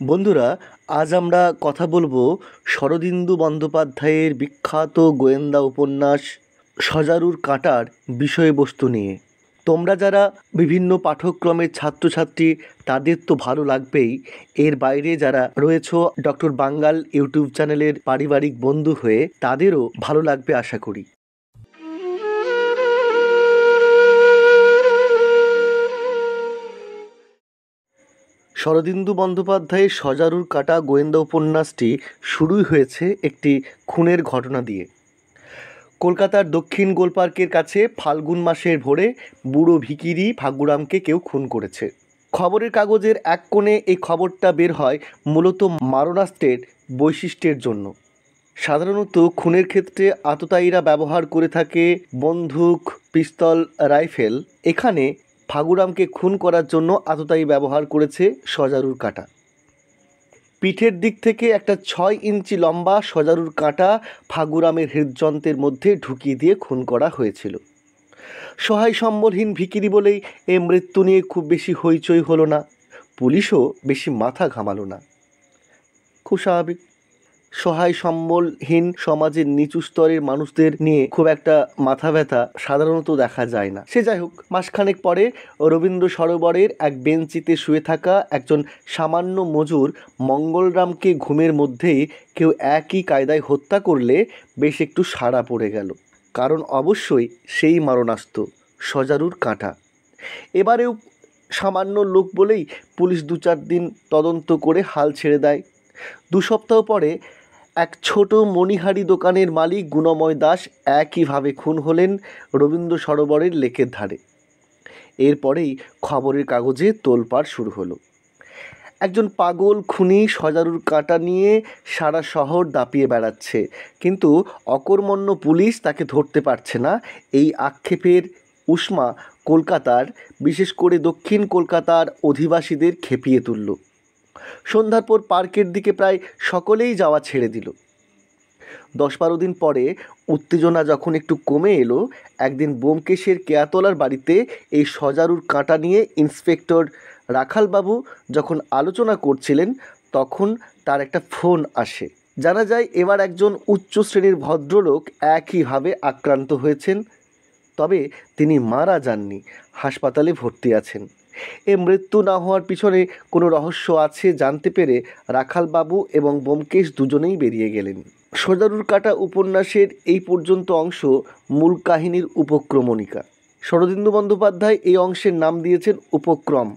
বন্ধুরা, আজ আমরা কথা বলবো শরদিন্দু বন্দ্যোপাধ্যায়ের বিখ্যাত গোয়েন্দা উপন্যাস সজারুর কাঁটার বিষয়বস্তু নিয়ে। তোমরা যারা বিভিন্ন পাঠ্যক্রমের ছাত্রছাত্রী তাদের তো ভালো লাগবেই, এর বাইরে যারা রয়েছো ডক্টর বাঙ্গাল ইউটিউব চ্যানেলের পারিবারিক বন্ধু হয়ে তাদেরও ভালো লাগবে আশা করি। শরদিন্দু বন্দ্যোপাধ্যায়ের সজারুর কাঁটা গোয়েন্দা উপন্যাসটি শুরুই হয়েছে একটি খুনের ঘটনা দিয়ে। কলকাতার দক্ষিণ গোলপার্কের কাছে ফাল্গুন মাসের ভোরে বুড়ো ভিখিরি ভাগুরামকে কেউ খুন করেছে। খবরের কাগজের এক কোণে এই খবরটা বের হয় মূলত মারণাস্ত্রের বৈশিষ্ট্যের জন্য। সাধারণত খুনের ক্ষেত্রে আততায়ীরা ব্যবহার করে থাকে বন্দুক, পিস্তল, রাইফেল। এখানে ভাগুরামকে খুন করার জন্য আততায়ী ব্যবহার করেছে সজারুর কাঁটা। পিঠের দিক থেকে একটা 6 ইঞ্চি লম্বা সজারুর কাঁটা ভাগুরামের হৃদযন্ত্রের মধ্যে ঢুকিয়ে দিয়ে খুন করা হয়েছিল। সহায় সম্বলহীন ভিখিরি বলেই এ মৃত্যু নিয়ে খুব বেশি হইচই হলো না, পুলিশও বেশি মাথা ঘামালো না। খুব স্বাভাবিক, সহায় সম্বলহীন সমাজের নিচু স্তরের মানুষদের নিয়ে খুব একটা মাথা ব্যথা সাধারণত দেখা যায় না। সে যাই হোক, মাসখানেক পরে রবীন্দ্র সরোবরের এক বেঞ্চিতে শুয়ে থাকা একজন সামান্য মজুর মঙ্গলরামকে ঘুমের মধ্যেই কেউ একই কায়দায় হত্যা করলে বেশ একটু সাড়া পড়ে গেল। কারণ অবশ্যই সেই মারণাস্ত্র সজারুর কাঁটা। এবারেও সামান্য লোক বলেই পুলিশ 2-4 দিন তদন্ত করে হাল ছেড়ে দেয়। 2 সপ্তাহ পরে এক ছোট মণিহারি দোকানের মালিক গুণময় দাস একইভাবে খুন হলেন রবীন্দ্র সরোবরের লেকের ধারে। এরপরেই খবরের কাগজে তোলপাড় শুরু হলো। একজন পাগল খুনি সজারুর কাঁটা নিয়ে সারা শহর দাপিয়ে বেড়াচ্ছে, কিন্তু অকর্মণ্য পুলিশ তাকে ধরতে পারছে না। এই আক্ষেপের উষ্মা কলকাতার, বিশেষ করে দক্ষিণ কলকাতার অধিবাসীদের খেপিয়ে তুলল। সন্ধ্যার পর পার্কের দিকে প্রায় সকলেই যাওয়া ছেড়ে দিল। 10-12 দিন পরে উত্তেজনা যখন একটু কমে এলো, একদিন ব্যোমকেশের কেয়াতলার বাড়িতে এই সজারুর কাঁটা নিয়ে ইন্সপেক্টর রাখালবাবু যখন আলোচনা করছিলেন, তখন তার একটা ফোন আসে। জানা যায় এবার একজন উচ্চ শ্রেণীর ভদ্রলোক একইভাবে আক্রান্ত হয়েছেন, তবে তিনি মারা যাননি, হাসপাতালে ভর্তি আছেন। এ মৃত্যু না হওয়ার পিছনে কোনো রহস্য আছে জানতে পেরে রাখালবাবু এবং ব্যোমকেশ দুজনেই বেরিয়ে গেলেন। সজারুর কাঁটা উপন্যাসের এই পর্যন্ত অংশ মূল কাহিনীর উপক্রমণিকা। শরদিন্দু বন্দ্যোপাধ্যায় এই অংশের নাম দিয়েছেন উপক্রম।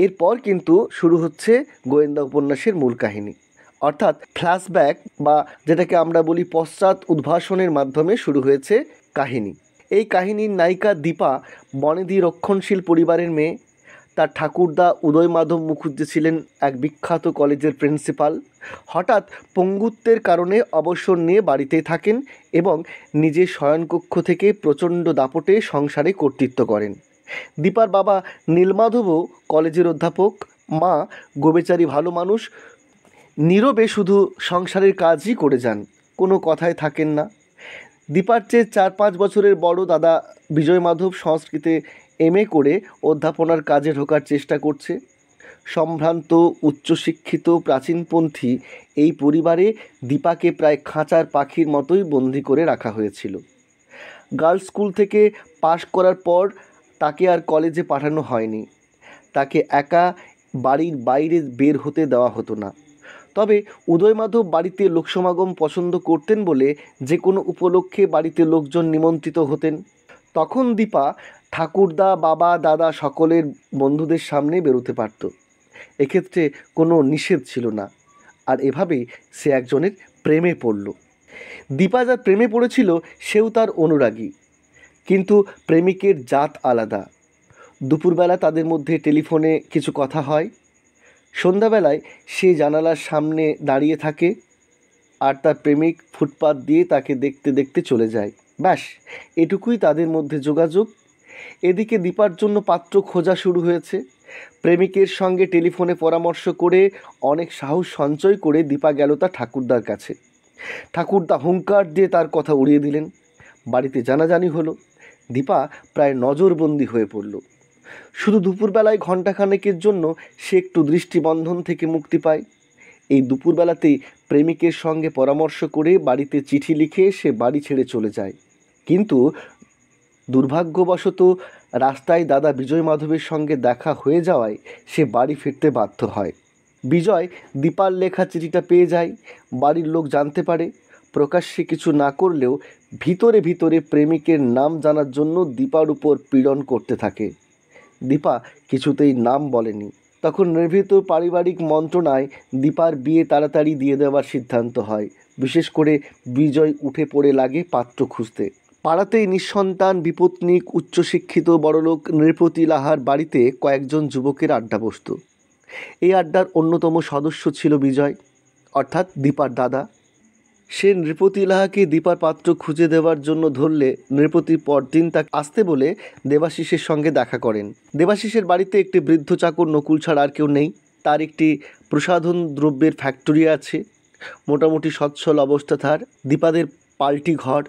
এরপর কিন্তু শুরু হচ্ছে গোয়েন্দা উপন্যাসের মূল কাহিনী, অর্থাৎ ফ্ল্যাশব্যাক, বা যেটাকে আমরা বলি পশ্চাৎ উদ্ভাসনের মাধ্যমে শুরু হয়েছে কাহিনী। এই কাহিনীর নায়িকা দীপা বনেদি রক্ষণশীল পরিবারের মেয়ে। তার ঠাকুরদা উদয় মাধব মুখুজ্জে ছিলেন এক বিখ্যাত কলেজের প্রিন্সিপাল। হঠাৎ পঙ্গুত্বের কারণে অবসর নিয়ে বাড়িতেই থাকেন এবং নিজের শয়নকক্ষ থেকে প্রচণ্ড দাপটে সংসারে কর্তৃত্ব করেন। দীপার বাবা নীলমাধবও কলেজের অধ্যাপক। মা গোবেচারি ভালো মানুষ, নীরবে শুধু সংসারের কাজই করে যান, কোনো কথায় থাকেন না। দীপার চেয়ে 4-5 বছরের বড় দাদা বিজয় মাধব সংস্কৃতে MA করে অধ্যাপনার কাজে ঢোকার চেষ্টা করছে। সম্ভ্রান্ত, উচ্চশিক্ষিত, প্রাচীনপন্থী এই পরিবারে দীপাকে প্রায় খাঁচার পাখির মতোই বন্দি করে রাখা হয়েছিল। গার্লস স্কুল থেকে পাশ করার পর তাকে আর কলেজে পাঠানো হয়নি। তাকে একা বাড়ির বাইরে বের হতে দেওয়া হতো না। তবে উদয় মাধব বাড়িতে লোকসমাগম পছন্দ করতেন বলে যে কোনো উপলক্ষে বাড়িতে লোকজন নিমন্ত্রিত হতেন। তখন দীপা ঠাকুরদা, বাবা, দাদা সকলের বন্ধুদের সামনে বেরোতে পারত। এক্ষেত্রে কোনো নিষেধ ছিল না। আর এভাবেই সে একজনের প্রেমে পড়ল। দীপা যার প্রেমে পড়েছিল সেও তার অনুরাগী, কিন্তু প্রেমিকের জাত আলাদা। দুপুরবেলা তাদের মধ্যে টেলিফোনে কিছু কথা হয়। সন্ধ্যাবেলায় সে জানালার সামনে দাঁড়িয়ে থাকে আর তার প্রেমিক ফুটপাত দিয়ে তাকে দেখতে দেখতে চলে যায়। ব্যাস, এটুকুই তাদের মধ্যে যোগাযোগ। এদিকে দীপার জন্য পাত্র খোঁজা শুরু হয়েছে। প্রেমিকের সঙ্গে টেলিফোনে পরামর্শ করে অনেক সাহস সঞ্চয় করে দীপা গেল তার ঠাকুরদার কাছে। ঠাকুরদা হুঙ্কার দিয়ে তার কথা উড়িয়ে দিলেন। বাড়িতে জানাজানি হলো। দীপা প্রায় নজরবন্দি হয়ে পড়ল। শুধু দুপুরবেলায় ঘণ্টাখানেকের জন্য সে একটু দৃষ্টিবন্ধন থেকে মুক্তি পায়। এই দুপুরবেলাতেই প্রেমিকের সঙ্গে পরামর্শ করে বাড়িতে চিঠি লিখে সে বাড়ি ছেড়ে চলে যায়। কিন্তু দুর্ভাগ্যবশত রাস্তায় দাদা বিজয় মাধবের সঙ্গে দেখা হয়ে যাওয়ায় সে বাড়ি ফিরতে বাধ্য হয়। বিজয় দীপার লেখা চিঠিটা পেয়ে যায়। বাড়ির লোক জানতে পারে। প্রকাশ্যে কিছু না করলেও ভিতরে ভিতরে প্রেমিকের নাম জানার জন্য দীপার উপর পীড়ন করতে থাকে। দীপা কিছুতেই নাম বলেনি। তখন নির্ভীত পারিবারিক মন্ত্রণায় দীপার বিয়ে তাড়াতাড়ি দিয়ে দেওয়ার সিদ্ধান্ত হয়। বিশেষ করে বিজয় উঠে পড়ে লাগে পাত্র খুঁজতে। পাড়াতেই নিঃসন্তান বিপত্নিক উচ্চশিক্ষিত বড়লোক নৃপতি লাহার বাড়িতে কয়েকজন যুবকের আড্ডা বসত। এই আড্ডার অন্যতম সদস্য ছিল বিজয়, অর্থাৎ দীপার দাদা। সে নৃপতি লাহাকে দীপার পাত্র খুঁজে দেওয়ার জন্য ধরলে নৃপতি পরদিন তাকে আসতে বলে দেবাশিসের সঙ্গে দেখা করেন। দেবাশিসের বাড়িতে একটি বৃদ্ধ চাকর নকুল ছাড়া আর কেউ নেই। তার একটি প্রসাধন দ্রব্যের ফ্যাক্টরি আছে। মোটামুটি সচ্ছল অবস্থা তার। দীপাদের পাল্টি ঘর।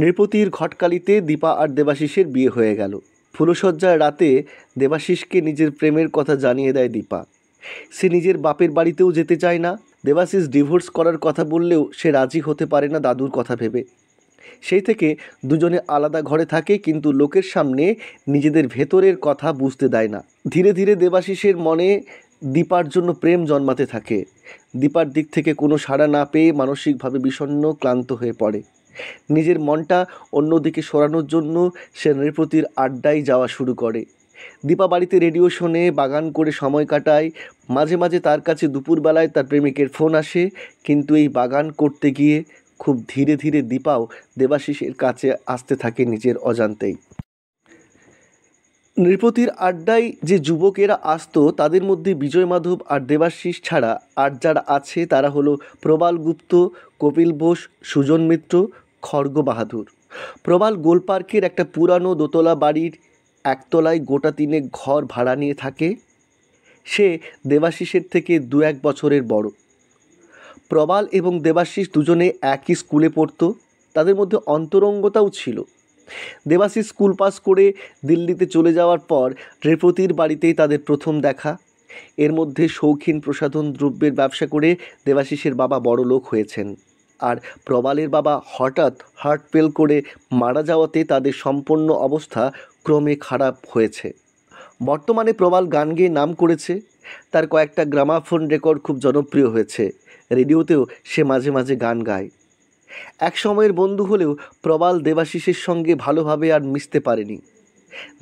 নৃপতির ঘটকালিতে দীপা আর দেবাশিসের বিয়ে হয়ে গেল। ফুলশয্যার রাতে দেবাশিসকে নিজের প্রেমের কথা জানিয়ে দেয় দীপা। সে নিজের বাপের বাড়িতেও যেতে চায় না। দেবাশিস ডিভোর্স করার কথা বললেও সে রাজি হতে পারে না দাদুর কথা ভেবে। সেই থেকে দুজনে আলাদা ঘরে থাকে, কিন্তু লোকের সামনে নিজেদের ভেতরের কথা বুঝতে দেয় না। ধীরে ধীরে দেবাশিসের মনে দীপার জন্য প্রেম জন্মাতে থাকে। দীপার দিক থেকে কোনো সাড়া না পেয়ে মানসিকভাবে বিষণ্ণ ক্লান্ত হয়ে পড়ে। নিজের মনটা অন্যদিকে সরানোর জন্য সে নৃপতির আড্ডায় যাওয়া শুরু করে। দীপা বাড়িতে রেডিও শোনে, বাগান করে সময় কাটায়। মাঝে মাঝে তার কাছে দুপুরবেলায় তার প্রেমিকের ফোন আসে, কিন্তু এই বাগান করতে গিয়ে খুব ধীরে ধীরে দীপাও দেবাশিসের কাছে আসতে থাকে নিজের অজান্তেই। নৃপতির আড্ডায় যে যুবকেরা আসতো তাদের মধ্যে বিজয় মাধব আর দেবাশিস ছাড়া আর যারা আছে তারা হলো প্রবাল গুপ্ত, কপিল বোস, সুজন মিত্র, খড়গ বাহাদুর। প্রবাল গোলপার্কের একটা পুরানো দোতলা বাড়ির একতলায় গোটা তিনেক ঘর ভাড়া নিয়ে থাকে। সে দেবাশিসের থেকে 2-1 বছরের বড়। প্রবাল এবং দেবাশিস দুজনে একই স্কুলে পড়তো। তাদের মধ্যে অন্তরঙ্গতাও ছিল। দেবাশিস স্কুল পাস করে দিল্লিতে চলে যাওয়ার পর নৃপতির বাড়িতেই তাদের প্রথম দেখা। এর মধ্যে শৌখিন প্রসাধন দ্রব্যের ব্যবসা করে দেবাশিসের বাবা বড় লোক হয়েছেন। আর প্রবালের বাবা হঠাৎ হার্ট ফেল করে মারা যাওয়াতে তাদের সম্পন্ন অবস্থা ক্রমে খারাপ হয়েছে। বর্তমানে প্রবাল গান গেয়ে নাম করেছে। তার কয়েকটা গ্রামাফোন রেকর্ড খুব জনপ্রিয় হয়েছে। রেডিওতেও সে মাঝে মাঝে গান গায়। এক সময়ের বন্ধু হলেও প্রবাল দেবাশিসের সঙ্গে ভালোভাবে আর মিশতে পারেনি।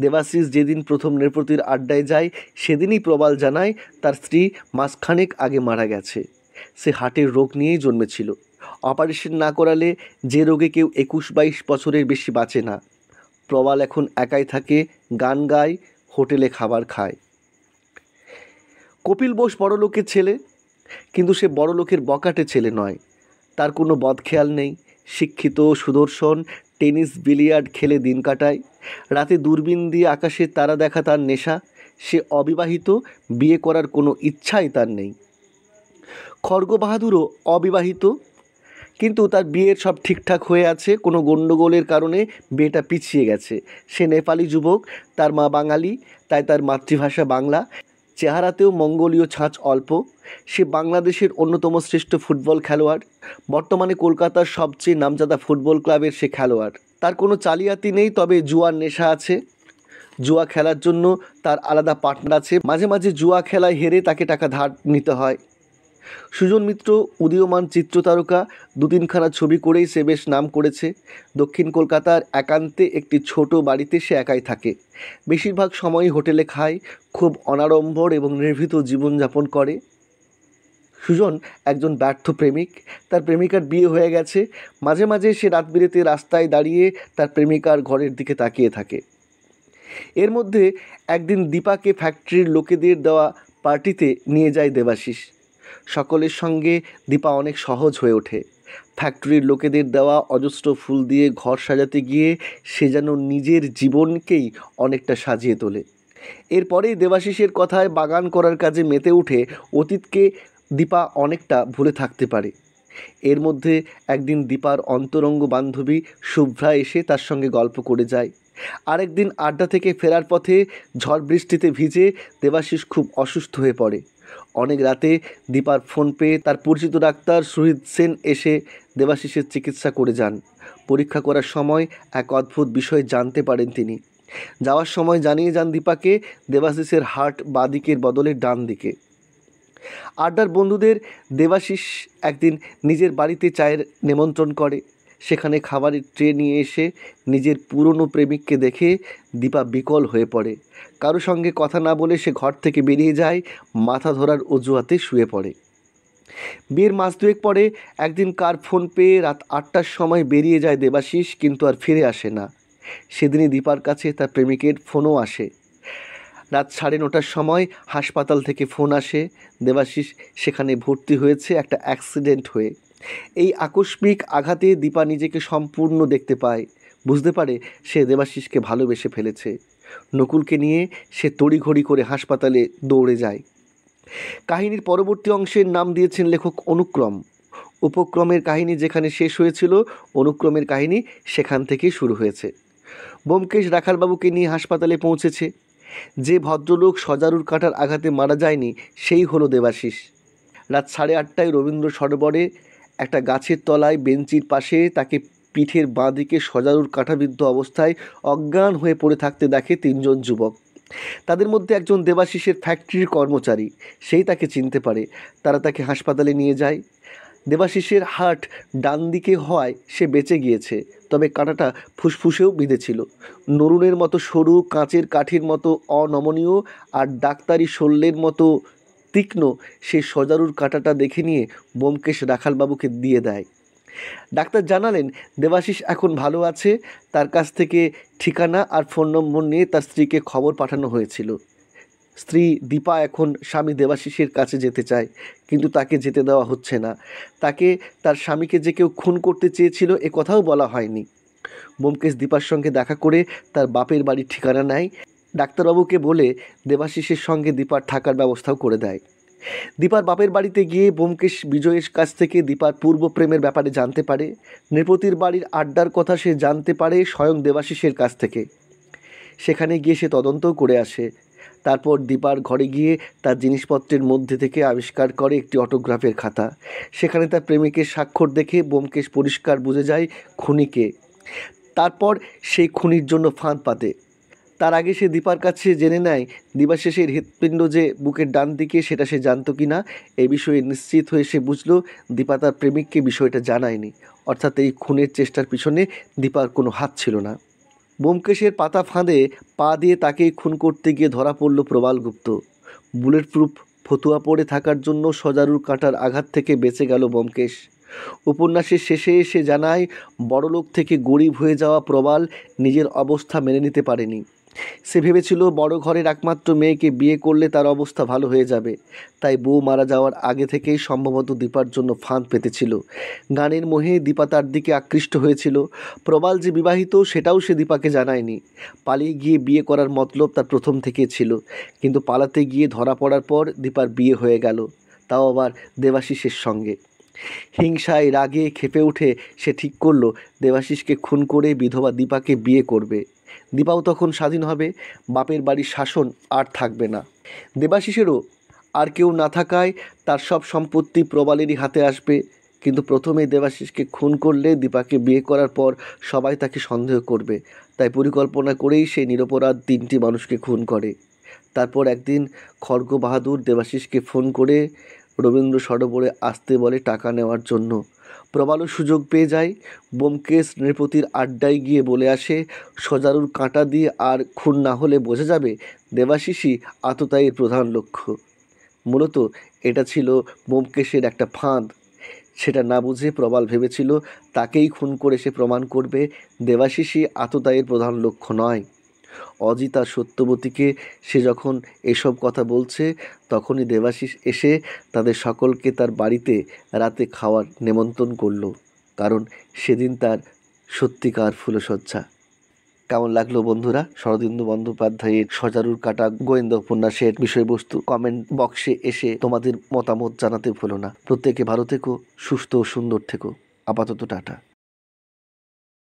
দেবাশিস যেদিন প্রথম নৃপতির আড্ডায় যায় সেদিনই প্রবাল জানায় তার স্ত্রী মাসখানেক আগে মারা গেছে। সে হার্টের রোগ নিয়েই জন্মেছিল। অপারেশন না করালে যে রোগে কেউ 21-22 বছরের বেশি বাঁচে না। প্রবাল এখন একাই থাকে, গান গায়, হোটেলে খাবার খায়। কপিল বোস বড়লোকের ছেলে, কিন্তু সে বড়লোকের বকাটে ছেলে নয়। তার কোনো বদখেয়াল নেই। শিক্ষিত, সুদর্শন, টেনিস বিলিয়ার্ড খেলে দিন কাটায়। রাতে দূরবীন দিয়ে আকাশে তারা দেখা তার নেশা। সে অবিবাহিত, বিয়ে করার কোনো ইচ্ছাই তার নেই। খড়গ বাহাদুরও অবিবাহিত, কিন্তু তার বিয়ের সব ঠিকঠাক হয়ে আছে। কোনো গণ্ডগোলের কারণে বিয়েটা পিছিয়ে গেছে। সে নেপালি যুবক, তার মা বাঙালি, তাই তার মাতৃভাষা বাংলা। চেহারাতেও মঙ্গোলীয় ছাঁচ অল্প। সে বাংলাদেশের অন্যতম শ্রেষ্ঠ ফুটবল খেলোয়াড়। বর্তমানে কলকাতার সবচেয়ে নামজাদা ফুটবল ক্লাবের সে খেলোয়াড়। তার কোনো জালিয়াতি নেই, তবে জুয়ার নেশা আছে। জুয়া খেলার জন্য তার আলাদা পার্টনার আছে। মাঝে মাঝে জুয়া খেলায় হেরে তাকে টাকা ধার নিতে হয়। সুজন মিত্র উদীয়মান চিত্রতারকা। 2-3খানা ছবি করেই সে বেশ নাম করেছে। দক্ষিণ কলকাতার একান্তে একটি ছোট বাড়িতে সে একাই থাকে। বেশিরভাগ সময়ই হোটেলে খায়। খুব অনাড়ম্বর এবং নির্ভীত জীবনযাপন করে। সুজন একজন ব্যর্থ প্রেমিক। তার প্রেমিকার বিয়ে হয়ে গেছে। মাঝে মাঝে সে রাত বিরেতে রাস্তায় দাঁড়িয়ে তার প্রেমিকার ঘরের দিকে তাকিয়ে থাকে। এর মধ্যে একদিন দীপাকে ফ্যাক্টরির লোকেদের দেওয়া পার্টিতে নিয়ে যায় দেবাশিস। সকলের সঙ্গে দীপা অনেক সহজ হয়ে ওঠে। ফ্যাক্টরির লোকেদের দেওয়া অজস্র ফুল দিয়ে ঘর সাজাতে গিয়ে সে যেন নিজের জীবনকেই অনেকটা সাজিয়ে তোলে। এরপরেই দেবাশিসের কথায় বাগান করার কাজে মেতে উঠে অতীতকে দীপা অনেকটা ভুলে থাকতে পারে। এর মধ্যে একদিন দীপার অন্তরঙ্গ বান্ধবী শুভ্রা এসে তার সঙ্গে গল্প করে যায়। আরেকদিন আড্ডা থেকে ফেরার পথে ঝড় বৃষ্টিতে ভিজে দেবাশিস খুব অসুস্থ হয়ে পড়ে। অনেক রাতে দীপার ফোন পেয়ে তার পরিচিত ডাক্তার সুহৃদ সেন এসে দেবাশিসের চিকিৎসা করে যান। পরীক্ষা করার সময় এক অদ্ভুত বিষয় জানতে পারেন তিনি। যাওয়ার সময় জানিয়ে যান দীপাকে দেবাশিসের হার্ট বাঁ দিকের বদলে ডান দিকে। আড্ডার বন্ধুদের দেবাশিস একদিন নিজের বাড়িতে চায়ের নিমন্ত্রণ করে। সেখানে খাবারের ট্রে নিয়ে এসে নিজের পুরনো প্রেমিককে দেখে দীপা বিকল হয়ে পড়ে। কারো সঙ্গে কথা না বলে সে ঘর থেকে বেরিয়ে যায়, মাথা ধরার অজুহাতে শুয়ে পড়ে। বিয়ের মাস দুয়েক পরে একদিন কার ফোন পেয়ে রাত ৮টার সময় বেরিয়ে যায় দেবাশিস, কিন্তু আর ফিরে আসে না। সেদিনই দীপার কাছে তার প্রেমিকের ফোনও আসে। রাত 9:30টার সময় হাসপাতাল থেকে ফোন আসে, দেবাশিস সেখানে ভর্তি হয়েছে একটা অ্যাক্সিডেন্ট হয়ে। এই আকস্মিক আঘাতে দীপা নিজেকে সম্পূর্ণ দেখতে পায়, বুঝতে পারে সে দেবাশিসকে ভালোবেসে ফেলেছে। নকুলকে নিয়ে সে তড়িঘড়ি করে হাসপাতালে দৌড়ে যায়। কাহিনীর পরবর্তী অংশের নাম দিয়েছেন লেখক অনুক্রম। উপক্রমের কাহিনী যেখানে শেষ হয়েছিল, অনুক্রমের কাহিনী সেখান থেকেই শুরু হয়েছে। ব্যোমকেশ রাখালবাবুকে নিয়ে হাসপাতালে পৌঁছেছে। যে ভদ্রলোক সজারুর কাঁটার আঘাতে মারা যায়নি সেই হলো দেবাশিস। রাত 8:30টায় রবীন্দ্র সরোবরে একটা গাছের তলায় বেঞ্চির পাশে তাকে পিঠের বাঁ দিকে সজারুর কাঁটাবিদ্ধ অবস্থায় অজ্ঞান হয়ে পড়ে থাকতে দেখে 3জন যুবক। তাদের মধ্যে একজন দেবাশিসের ফ্যাক্টরির কর্মচারী, সেই তাকে চিনতে পারে। তারা তাকে হাসপাতালে নিয়ে যায়। দেবাশিসের হার্ট ডান দিকে হওয়ায় সে বেঁচে গিয়েছে, তবে কাঁটাটা ফুসফুসেও বিঁধেছিল। নরুনের মতো সরু, কাঁচের কাঠির মতো অনমনীয় আর ডাক্তারি শল্যের মতো তীক্ষ্ণ সেই সজারুর কাঁটাটা দেখে নিয়ে ব্যোমকেশ রাখালবাবুকে দিয়ে দেয়। ডাক্তার জানালেন দেবাশিস এখন ভালো আছে। তার কাছ থেকে ঠিকানা আর ফোন নম্বর নিয়ে তার স্ত্রীকে খবর পাঠানো হয়েছিল। স্ত্রী দীপা এখন স্বামী দেবাশিসের কাছে যেতে চায়, কিন্তু তাকে যেতে দেওয়া হচ্ছে না। তাকে তার স্বামীকে যে কেউ খুন করতে চেয়েছিল এ কথাও বলা হয়নি। ব্যোমকেশ দীপার সঙ্গে দেখা করে তার বাপের বাড়ির ঠিকানা নেয়। ডাক্তারবাবুকে বলে দেবাশিসের সঙ্গে দীপার থাকার ব্যবস্থাও করে দেয়। দীপার বাপের বাড়িতে গিয়ে ব্যোমকেশ বিজয়ের কাছ থেকে দীপার পূর্ব প্রেমের ব্যাপারে জানতে পারে। নৃপতির বাড়ির আড্ডার কথা সে জানতে পারে স্বয়ং দেবাশিসের কাছ থেকে। সেখানে গিয়ে সে তদন্তও করে আসে। তারপর দীপার ঘরে গিয়ে তার জিনিসপত্রের মধ্যে থেকে আবিষ্কার করে একটি অটোগ্রাফের খাতা। সেখানে তার প্রেমিকের স্বাক্ষর দেখে ব্যোমকেশ পরিষ্কার বুঝে যায় খুনিকে। তারপর সেই খুনির জন্য ফাঁদ পাতে। তার আগে সে দীপার কাছে জেনে নেয় দেবাশিসের হৃৎপিণ্ড যে বুকের ডান দিকে সেটা সে জানতো কি না। এই বিষয়ে নিশ্চিত হয়ে সে বুঝল দীপা তার প্রেমিককে বিষয়টা জানায়নি, অর্থাৎ এই খুনের চেষ্টার পিছনে দীপার কোনো হাত ছিল না। ব্যোমকেশের পাতা ফাঁদে পা দিয়ে তাকেই খুন করতে গিয়ে ধরা পড়ল প্রবালগুপ্ত। বুলেট প্রুফ ফতুয়া পড়ে থাকার জন্য সজারুর কাঁটার আঘাত থেকে বেঁচে গেল ব্যোমকেশ। উপন্যাসের শেষে এসে জানায় বড়লোক থেকে গরিব হয়ে যাওয়া প্রবাল নিজের অবস্থা মেনে নিতে পারেনি। সে ভেবেছিল বড় ঘরের একমাত্র মেয়েকে বিয়ে করলে তার অবস্থা ভালো হয়ে যাবে, তাই বউ মারা যাওয়ার আগে থেকেই সম্ভবত দীপার জন্য ফাঁদ পেতেছিল। গানের মোহে দীপা তার দিকে আকৃষ্ট হয়েছিল। প্রবাল যে বিবাহিত সেটাও সে দীপাকে জানায়নি। পালিয়ে গিয়ে বিয়ে করার মতলব তার প্রথম থেকে ছিল, কিন্তু পালাতে গিয়ে ধরা পড়ার পর দীপার বিয়ে হয়ে গেল, তাও আবার দেবাশিসের সঙ্গে। হিংসায় রাগে ক্ষেপে উঠে সে ঠিক করল দেবাশিসকে খুন করে বিধবা দীপাকে বিয়ে করবে। দীপাও তখন স্বাধীন হবে, বাপের বাড়ির শাসন আর থাকবে না। দেবাশিসেরও আর কেউ না থাকায় তার সব সম্পত্তি প্রবালেরই হাতে আসবে। কিন্তু প্রথমেই দেবাশিসকে খুন করলে দীপাকে বিয়ে করার পর সবাই তাকে সন্দেহ করবে, তাই পরিকল্পনা করেই সে নিরপরাধ 3টি মানুষকে খুন করে। তারপর একদিন খড়গ বাহাদুর দেবাশিসকে ফোন করে রবীন্দ্র সরোবরে আসতে বলে টাকা নেওয়ার জন্য। প্রবালও সুযোগ পেয়ে যায়। ব্যোমকেশ নৃপতির আড্ডায় গিয়ে বলে আসে সজারুর কাঁটা দিয়ে আর খুন না হলে বোঝা যাবে দেবাশিসই আততায়ীর প্রধান লক্ষ্য। মূলত এটা ছিল ব্যোমকেশের একটা ফাঁদ। সেটা না বুঝে প্রবাল ভেবেছিল তাকেই খুন করে সে প্রমাণ করবে দেবাশিসই আততায়ীর প্রধান লক্ষ্য নয়। অজিত আর সত্যবতীকে সে যখন এসব কথা বলছে তখনই দেবাশিস এসে তাদের সকলকে তার বাড়িতে রাতে খাওয়ার নেমন্তন্ন করল, কারণ সেদিন তার সত্যিকার ফুলশয্যা। কেমন লাগলো বন্ধুরা শরদিন্দু বন্দ্যোপাধ্যায়ের সজারুর কাঁটা গোয়েন্দা উপন্যাসের বিষয়বস্তু? কমেন্ট বক্সে এসে তোমাদের মতামত জানাতে ভুলো না। প্রত্যেকে ভালো থেকো, সুস্থ ও সুন্দর থেকো। আপাতত টাটা।